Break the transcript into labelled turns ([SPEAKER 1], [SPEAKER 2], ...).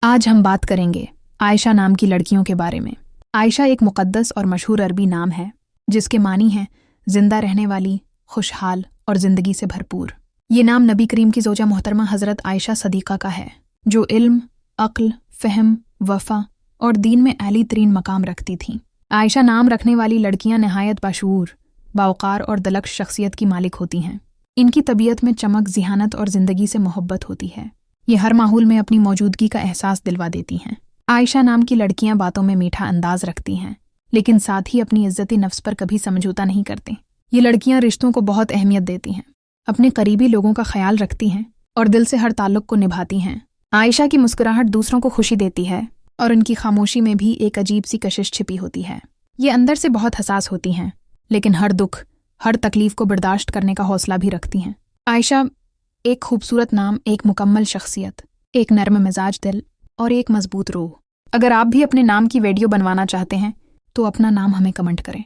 [SPEAKER 1] آج ہم بات کریں گے عائشہ نام کی لڑکیوں کے بارے میں۔ عائشہ ایک مقدس اور مشہور عربی نام ہے جس کے معنی ہیں زندہ رہنے والی، خوشحال اور زندگی سے بھرپور۔ یہ نام نبی کریم کی زوجہ محترمہ حضرت عائشہ صدیقہ کا ہے، جو علم، عقل، فہم، وفا اور دین میں اعلی ترین مقام رکھتی تھیں۔ عائشہ نام رکھنے والی لڑکیاں نہایت باشعور، باوقار اور دلکش شخصیت کی مالک ہوتی ہیں۔ ان کی طبیعت میں چمک، ذہانت اور زندگی سے محبت ہوتی ہے۔ یہ ہر ماحول میں اپنی موجودگی کا احساس دلوا دیتی ہیں۔ عائشہ نام کی لڑکیاں باتوں میں میٹھا انداز رکھتی ہیں، لیکن ساتھ ہی اپنی عزت نفس پر کبھی سمجھوتا نہیں کرتے۔ یہ لڑکیاں رشتوں کو بہت اہمیت دیتی ہیں، اپنے قریبی لوگوں کا خیال رکھتی ہیں اور دل سے ہر تعلق کو نبھاتی ہیں۔ عائشہ کی مسکراہٹ دوسروں کو خوشی دیتی ہے اور ان کی خاموشی میں بھی ایک عجیب سی کشش چھپی ہوتی ہے۔ یہ اندر سے بہت حساس ہوتی ہیں، لیکن ہر دکھ، ہر تکلیف کو برداشت کرنے کا حوصلہ بھی رکھتی ہیں۔ عائشہ ایک خوبصورت نام، ایک مکمل شخصیت، ایک نرم مزاج دل اور ایک مضبوط روح۔ اگر آپ بھی اپنے نام کی ویڈیو بنوانا چاہتے ہیں تو اپنا نام ہمیں کمنٹ کریں۔